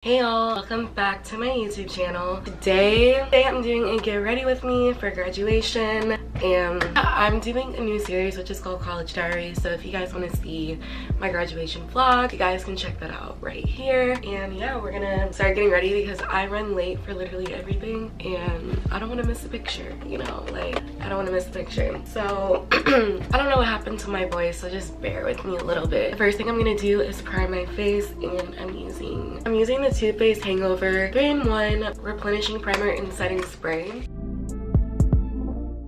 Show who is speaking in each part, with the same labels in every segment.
Speaker 1: Hey y'all, welcome back to my YouTube channel. Today I'm doing a get ready with me for graduation, and I'm doing a new series which is called College Diary. So if you guys want to see my graduation vlog, you guys can check that out right here. And yeah, we're gonna start getting ready because I run late for literally everything and I don't want to miss a picture, you know, like I don't want to miss a picture. So I don't know what happened to my voice, so just bear with me a little bit. The first thing I'm gonna do is prime my face, and I'm using the Too Faced Hangover 3-in-1 replenishing primer and setting spray.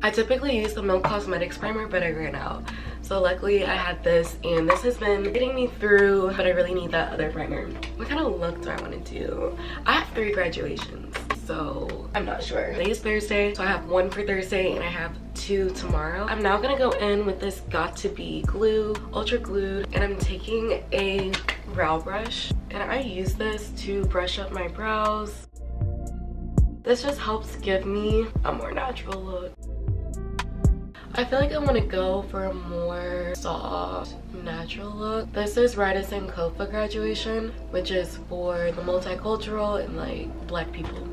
Speaker 1: I typically use the Milk Cosmetics primer, but I ran out. So luckily I had this, and this has been getting me through, but I really need that other primer. What kind of look do I want to do? I have 3 graduations, so I'm not sure. Today is Thursday, so I have 1 for Thursday and I have 2 tomorrow. I'm now gonna go in with this Got To Be glue, ultra glued, and I'm taking a brow brush, and I use this to brush up my brows. This just helps give me a more natural look. I feel like I want to go for a more soft, natural look. This is Rida Sankofa graduation, which is for the multicultural and like black people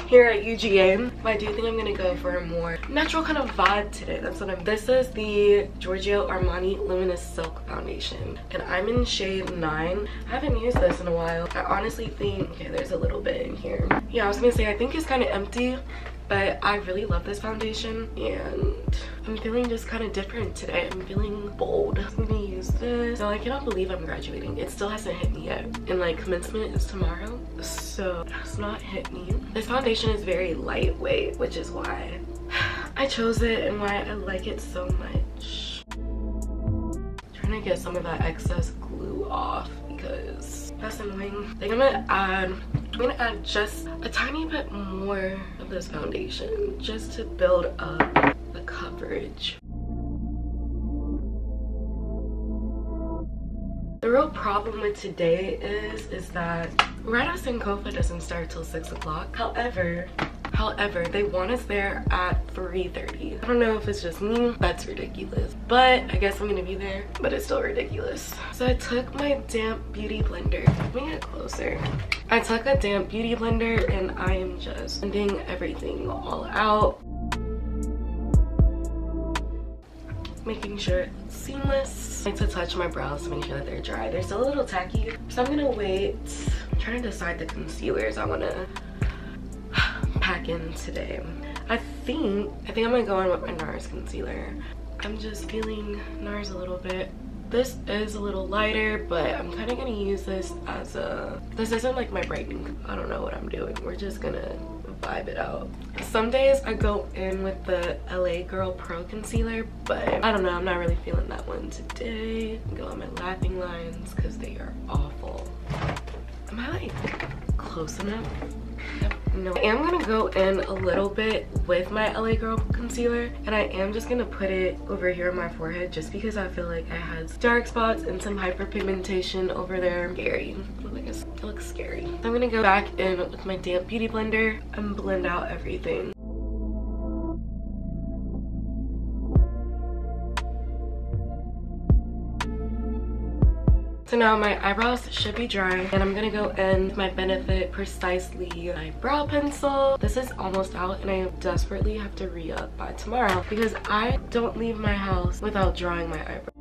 Speaker 1: here at UGA. But I do think I'm gonna go for a more natural kind of vibe today. That's what I'm. This is the Giorgio Armani Luminous Silk Foundation, and I'm in shade 9. I haven't used this in a while. I honestly think, okay, there's a little bit in here. Yeah, I was gonna say I think it's kind of empty, but I really love this foundation and I'm feeling just kind of different today. I'm feeling bold. I'm gonna use this. So I cannot believe I'm graduating. It still hasn't hit me yet. And like commencement is tomorrow, so it's not hit me. This foundation is very lightweight, which is why I chose it and why I like it so much. Trying to get some of that excess glue off because that's annoying. I think I'm gonna add just a tiny bit more of this foundation just to build up the coverage. The real problem with today is that Rida Sankofa doesn't start till 6 o'clock. However, they want us there at 3:30. I don't know if it's just me, that's ridiculous. But I guess I'm gonna be there, but it's still ridiculous. So I took my damp beauty blender. Let me get closer. I took a damp beauty blender and I am just blending everything all out. Making sure it's seamless. I like to touch my brows to make sure that they're dry. They're still a little tacky, so I'm gonna wait. I'm trying to decide the concealers I wanna pack in today. I think I'm gonna go in with my NARS concealer. I'm just feeling NARS a little bit. This is a little lighter, but I'm kind of gonna use this as a, this isn't like my brightening. I don't know what I'm doing. We're just gonna vibe it out. Some days I go in with the LA Girl Pro concealer, but I don't know, I'm not really feeling that one today. Go on my laughing lines because they are awful. Am I like close enough? Yep. No, I am gonna go in a little bit with my LA Girl concealer, and I am just gonna put it over here on my forehead just because I feel like I had dark spots and some hyperpigmentation over there. Scary. It looks scary. So I'm gonna go back in with my damp beauty blender and blend out everything. So now my eyebrows should be dry, and I'm gonna go in with my Benefit Precisely eyebrow pencil. This is almost out and I desperately have to re-up by tomorrow because I don't leave my house without drawing my eyebrows.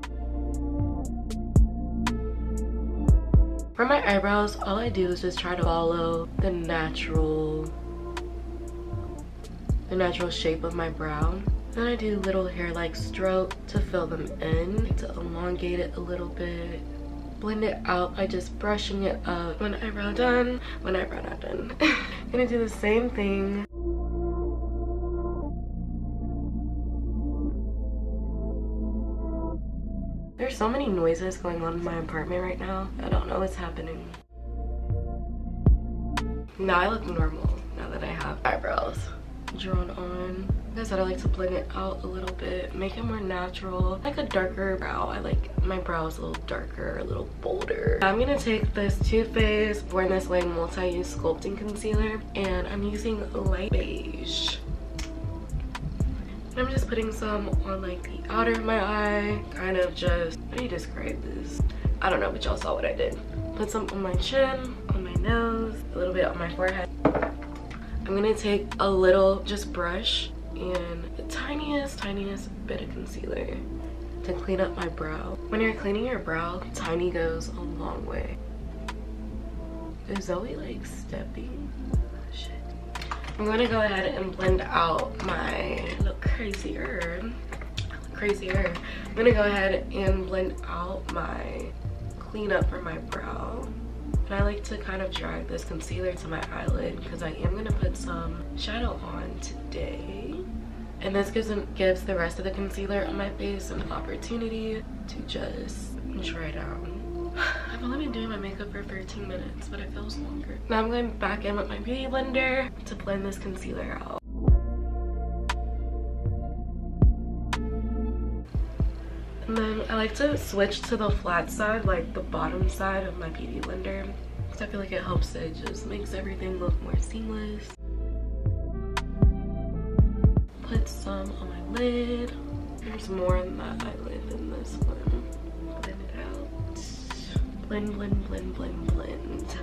Speaker 1: For my eyebrows, all I do is just try to follow the natural shape of my brow. Then I do little hair-like stroke to fill them in, to elongate it a little bit. Blend it out by just brushing it up. One eyebrow done, one eyebrow not done. I'm gonna do the same thing. There's so many noises going on in my apartment right now. I don't know what's happening. Now I look normal now that I have eyebrows drawn on. Like I said, I like to blend it out a little bit, make it more natural, like a darker brow. I like my brows a little darker, a little bolder. I'm gonna take this Too Faced Born This Way multi-use sculpting concealer, and I'm using light beige. And I'm just putting some on like the outer of my eye, kind of just, how do you describe this? I don't know, but y'all saw what I did. Put some on my chin, on my nose, on my forehead. I'm gonna take a little just brush and the tiniest bit of concealer to clean up my brow. When you're cleaning your brow, tiny goes a long way. Is Zoe like stepping? Oh, shit. I'm gonna go ahead and blend out my crazier. I'm gonna go ahead and blend out my cleanup for my brow. And I like to kind of drag this concealer to my eyelid because I am gonna put some shadow on today. And this gives the rest of the concealer on my face an opportunity to just dry down. I've only been doing my makeup for 13 minutes, but it feels longer. Now I'm going back in with my beauty blender to blend this concealer out. And then I like to switch to the flat side, like the bottom side of my beauty blender, because I feel like it helps, it just makes everything look more seamless. Put some on my lid. There's more in that eyelid than this one. Blend it out. Blend, blend, blend, blend, blend.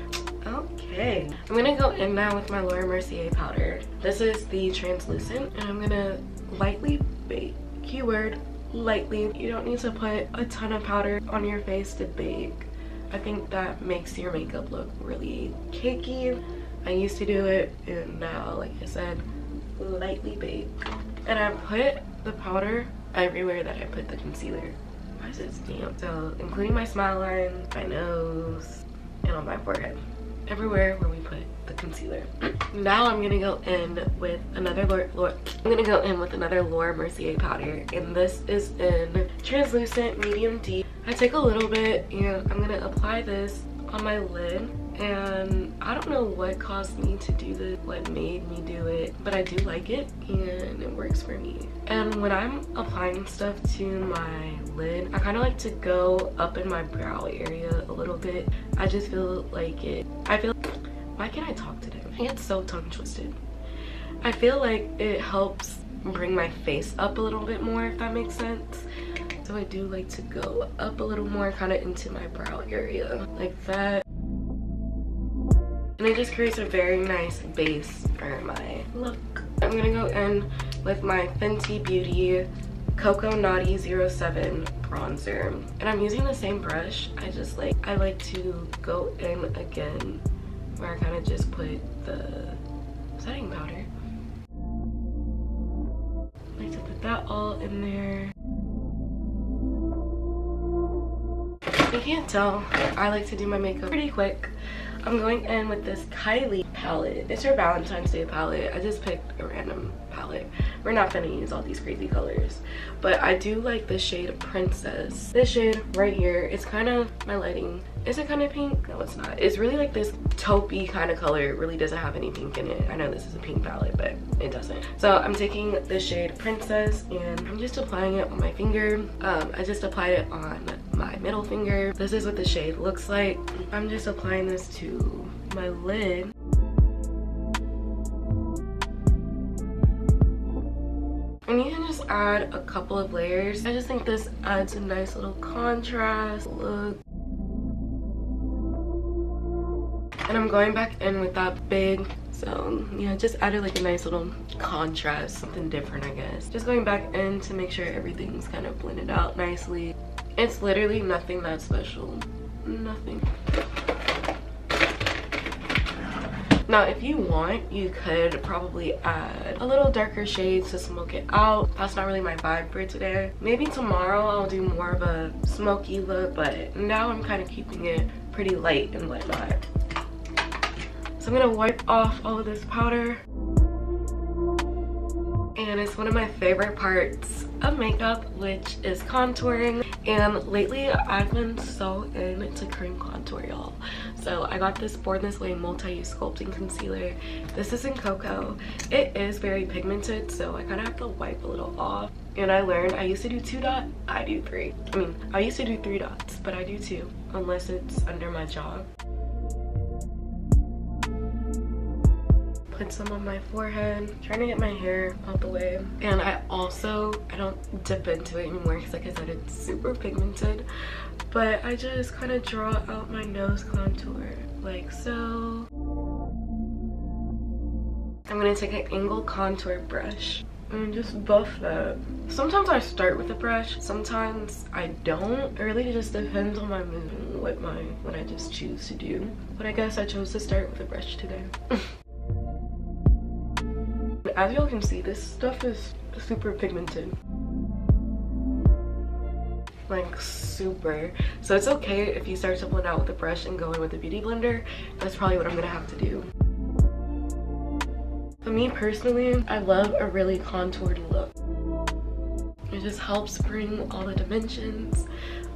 Speaker 1: Okay. I'm gonna go in now with my Laura Mercier powder. This is the translucent, and I'm gonna lightly bake. Keyword, lightly. You don't need to put a ton of powder on your face to bake. I think that makes your makeup look really cakey. I used to do it, and now, like I said, lightly bake. And I put the powder everywhere that I put the concealer. Why is it damp? So including my smile line, my nose, and on my forehead. Everywhere where we put the concealer. Now I'm gonna go in with another Laura Mercier powder, and this is in translucent medium deep. I take a little bit and I'm gonna apply this on my lid. And I don't know what caused me to do this, what made me do it, but I do like it and it works for me. And when I'm applying stuff to my lid, I kind of like to go up in my brow area a little bit. I just feel like why can't I talk today? I get so tongue twisted. I feel like it helps bring my face up a little bit more, if that makes sense. So I do like to go up a little more, kind of into my brow area like that. And it just creates a very nice base for my look. I'm gonna go in with my Fenty Beauty Cocoa Naughty 07 bronzer. And I'm using the same brush. I like to go in again where I kind of just put the setting powder. I like to put that all in there. You can't tell, I like to do my makeup pretty quick. I'm going in with this Kylie palette. It's her Valentine's Day palette. I just picked a random palette. We're not gonna use all these crazy colors. But I do like the shade Princess. This shade right here, it's kind of, my lighting, is it kind of pink? No, it's not. It's really like this taupey kind of color. It really doesn't have any pink in it. I know this is a pink palette, but it doesn't. So I'm taking the shade Princess and I'm just applying it on my finger. I just applied it on my middle finger. This is what the shade looks like. I'm just applying this to my lid. And you can just add a couple of layers. I just think this adds a nice little contrast look. And I'm going back in with that big, so yeah, just added like a nice little contrast, something different, I guess. Just going back in to make sure everything's kind of blended out nicely. It's literally nothing that special, nothing. Now, if you want, you could probably add a little darker shades to smoke it out. That's not really my vibe for today. Maybe tomorrow I'll do more of a smoky look, but now I'm kind of keeping it pretty light and whatnot. So I'm gonna wipe off all of this powder. And it's one of my favorite parts of makeup, which is contouring. And lately I've been so into cream contour, y'all. So I got this Born This Way multi-use sculpting concealer. This is in cocoa. It is very pigmented, so I kind of have to wipe a little off. And I learned I used to do 2 dots, I do 3. I mean, I used to do 3 dots, but I do 2 unless it's under my jaw. Put some on my forehead, trying to get my hair out the way. And I don't dip into it anymore because, like I said, it's super pigmented. But I just kind of draw out my nose contour like so. I'm gonna take an angle contour brush and just buff that. Sometimes I start with a brush, sometimes I don't. It really just depends on my mood and what I just choose to do. But I guess I chose to start with a brush today. As y'all can see, this stuff is super pigmented. Like super. So it's okay if you start to blend out with a brush and go in with a beauty blender. That's probably what I'm gonna have to do. For me personally, I love a really contoured look. It just helps bring all the dimensions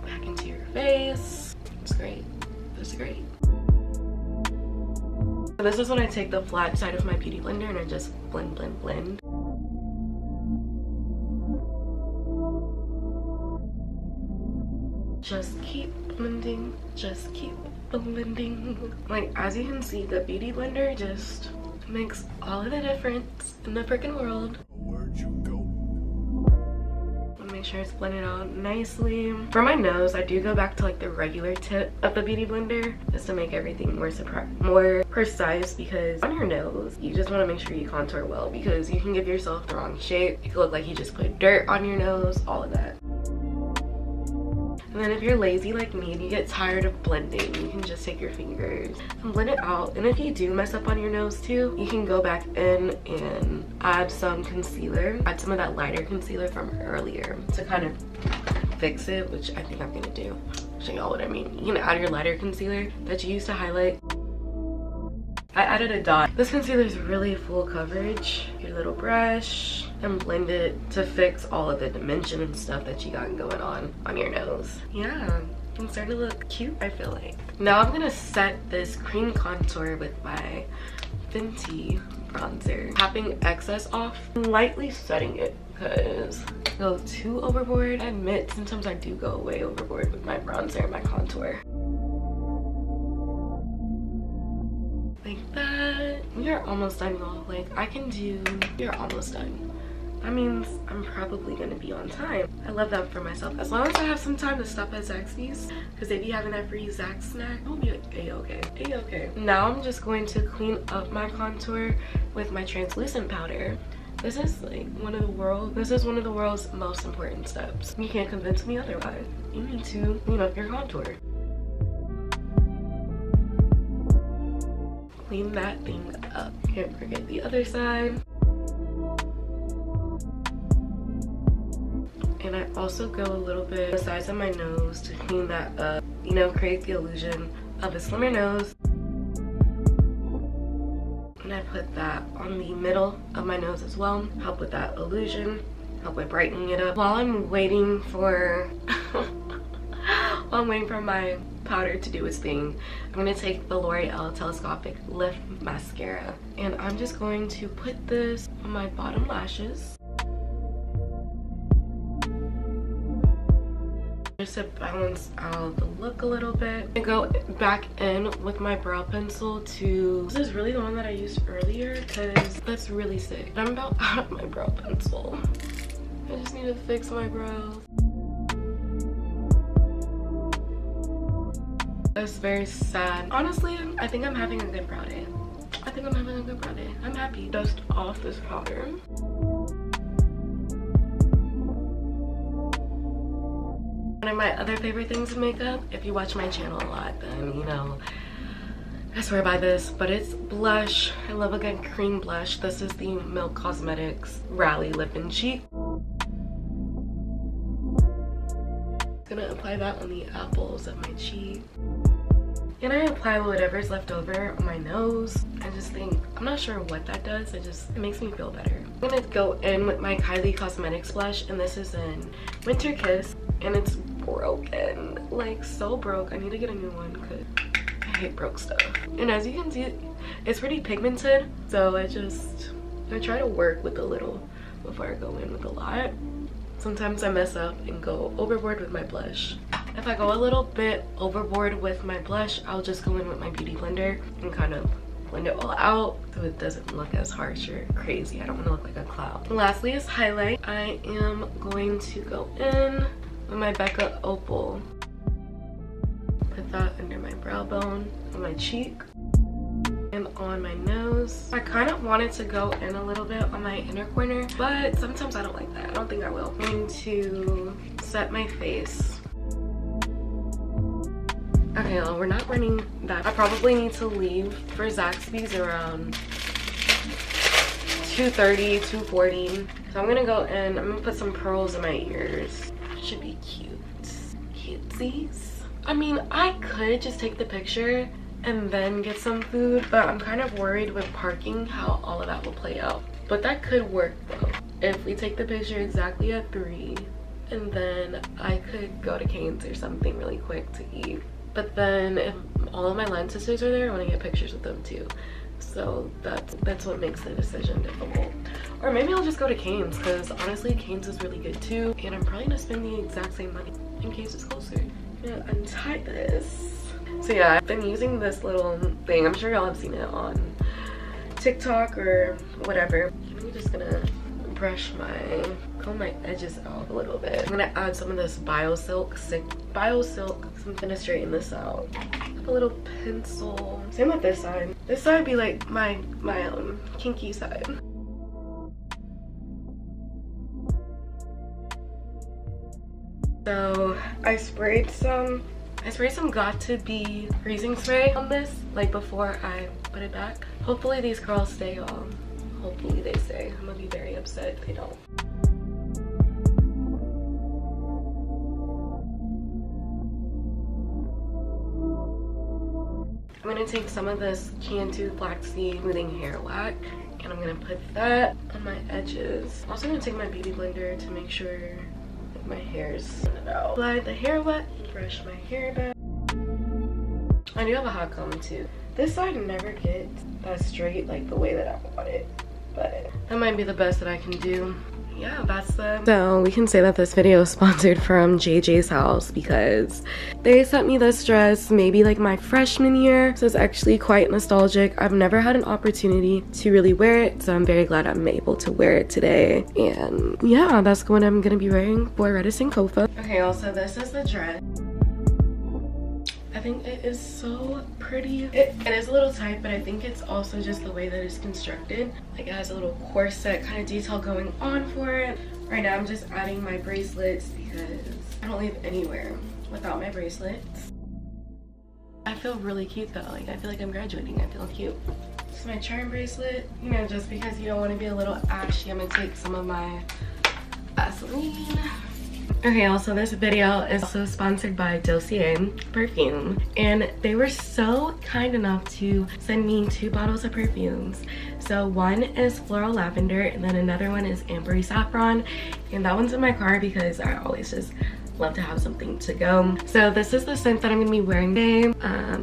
Speaker 1: back into your face. It's great. It's great. So this is when I take the flat side of my beauty blender and I just blend, blend, blend. Just keep blending, just keep blending. Like, as you can see, the beauty blender just makes all of the difference in the freaking world.
Speaker 2: Where'd you go?
Speaker 1: Make sure it's blended out nicely. For my nose, I do go back to like the regular tip of the beauty blender just to make everything more precise, because on your nose, you just want to make sure you contour well, because you can give yourself the wrong shape. It could look like you just put dirt on your nose, all of that. And then if you're lazy like me and you get tired of blending, you can just take your fingers and blend it out. And if you do mess up on your nose too, you can go back in and add some concealer. Add some of that lighter concealer from earlier to kind of fix it, which I think I'm gonna do. Show y'all what I mean. You can add your lighter concealer that you use to highlight. I added a dot. This concealer is really full coverage. Your little brush and blend it to fix all of the dimension and stuff that you got going on your nose. Yeah, I'm starting to look cute, I feel like. Now I'm gonna set this cream contour with my Fenty bronzer. Tapping excess off, lightly setting it because I go too overboard. I admit sometimes I do go way overboard with my bronzer and my contour. Like that. You're almost done, y'all. Like, I can do, you're almost done. That means I'm probably gonna be on time. I love that for myself. As long as I have some time to stop at Zaxby's, because they be having that free Zax snack, I'll be like, A-okay, A-okay. Now I'm just going to clean up my contour with my translucent powder. This is like one of the world's most important steps. You can't convince me otherwise. You need to clean up your contour. Clean that thing up. Can't forget the other side. And I also go a little bit on the sides of my nose to clean that up, you know, create the illusion of a slimmer nose. And I put that on the middle of my nose as well, help with that illusion, help with brightening it up. While I'm waiting for my powder to do its thing, I'm gonna take the L'Oreal Telescopic Lift Mascara, and I'm just going to put this on my bottom lashes just to balance out the look a little bit. I go back in with my brow pencil to, this is really the one that I used earlier because that's really sick. I'm about out of my brow pencil. I just need to fix my brows. That's very sad. Honestly, I think I'm having a good brow day. I think I'm having a good brow day. I'm happy. Dust off this powder. One of my other favorite things in makeup, if you watch my channel a lot, then you know I swear by this, but it's blush. I love a good cream blush. This is the Milk Cosmetics Rally Lip and Cheek. Gonna apply that on the apples of my cheek. And I apply whatever's left over on my nose. I just think, I'm not sure what that does, it makes me feel better. I'm gonna go in with my Kylie Cosmetics blush, and this is in Winter Kiss, and it's broken. Like, so broke. I need to get a new one because I hate broke stuff. And as you can see, it's pretty pigmented, so I try to work with a little before I go in with a lot. Sometimes I mess up and go overboard with my blush. If I go a little bit overboard with my blush, I'll just go in with my beauty blender and kind of blend it all out so it doesn't look as harsh or crazy. I don't want to look like a clown. And lastly is highlight. I am going to go in with my Becca Opal. Put that under my brow bone on my cheek. and on my nose. I kind of wanted to go in a little bit on my inner corner, but sometimes I don't like that. I don't think I will. I'm going to set my face. Okay, well, we're not running that. I probably need to leave for Zaxby's around 2:30, 2:40. So I'm gonna go in, I'm gonna put some pearls in my ears. Should be cute. Cutesies. I mean, I could just take the picture and then get some food, but I'm kind of worried with parking how all of that will play out. But that could work though. If we take the picture exactly at 3, and then I could go to Cane's or something really quick to eat. But then if all of my line sisters are there, I want to get pictures with them too. So that's what makes the decision difficult. Or maybe I'll just go to Cane's, because honestly Cane's is really good too, and I'm probably gonna spend the exact same money in case it's closer. I'm gonna untie this. So yeah, I've been using this little thing. I'm sure y'all have seen it on TikTok or whatever. I'm just gonna comb my edges out a little bit. I'm gonna add some of this BioSilk, something to straighten this out. Have a little pencil. Same with this side. This side be like my kinky side. So I sprayed some Got to Be freezing spray on this, like before I put it back. Hopefully these curls stay on. Hopefully they stay. I'm gonna be very upset if they don't. I'm gonna take some of this Cantu Flaxseed Smoothing Hair Wax, and I'm gonna put that on my edges. Also gonna take my beauty blender to make sure that my hair's out. Apply the hair wet, brush my hair back. I do have a hot comb too. This side never gets that straight like the way that I want it, but that might be the best that I can do. Yeah, that's the... So we can say that this video is sponsored from JJ's house, because they sent me this dress maybe like my freshman year. So it's actually quite nostalgic. I've never had an opportunity to really wear it, so I'm very glad I'm able to wear it today. And yeah, that's what I'm gonna be wearing for Redis and Kofa. Okay, also this is the dress. I think it is so pretty. It is a little tight, but I think it's also just the way that it's constructed. Like it has a little corset kind of detail going on for it. Right now I'm just adding my bracelets because I don't leave anywhere without my bracelets. I feel really cute though. Like I feel like I'm graduating. I feel cute. This is my charm bracelet. You know, just because you don't want to be a little ashy, I'm gonna take some of my Vaseline. Okay, also this video is also sponsored by Dossier Perfume, and they were so kind enough to send me 2 bottles of perfumes. So one is Floral Lavender, and then another one is Ambery Saffron, and that one's in my car because I always just love to have something to go. So this is the scent that I'm gonna be wearing today.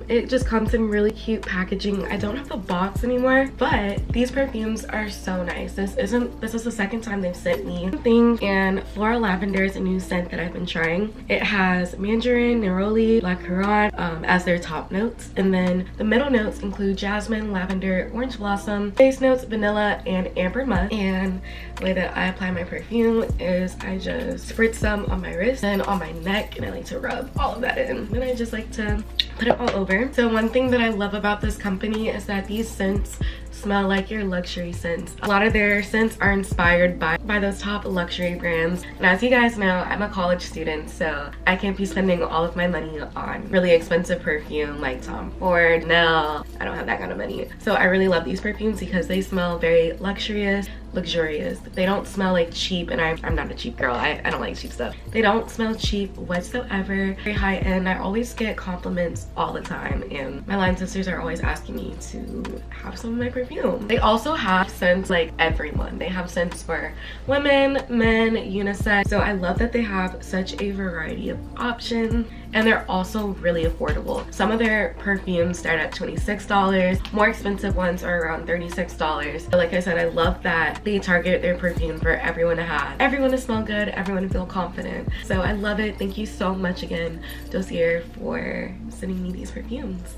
Speaker 1: It just comes in really cute packaging. I don't have the box anymore, but these perfumes are so nice. This is the second time they've sent me something, and Floral Lavender is a new scent that I've been trying. It has mandarin, neroli, blackcurrant as their top notes, and then the middle notes include jasmine, lavender, orange blossom, base notes, vanilla, and amber musk. And the way that I apply my perfume is I just spritz some on my wrist and on my neck, and I like to rub all of that in. Then I just like to put it all over. So one thing that I love about this company is that these scents smell like your luxury scents. A lot of their scents are inspired by those top luxury brands. And as you guys know, I'm a college student, so I can't be spending all of my money on really expensive perfume like Tom Ford. No, I don't have that kind of money. So I really love these perfumes because they smell very luxurious. They don't smell like cheap, and I'm not a cheap girl. I don't like cheap stuff. They don't smell cheap whatsoever. Very high end. I always get compliments all the time, and my line sisters are always asking me to have some of my perfume. They also have scents like everyone. They have scents for women, men, unisex. So I love that they have such a variety of options, and they're also really affordable. Some of their perfumes start at $26. More expensive ones are around $36. But like I said, I love that they target their perfume for everyone to have. Everyone to smell good, everyone to feel confident. So I love it. Thank you so much again, Dossier, for sending me these perfumes.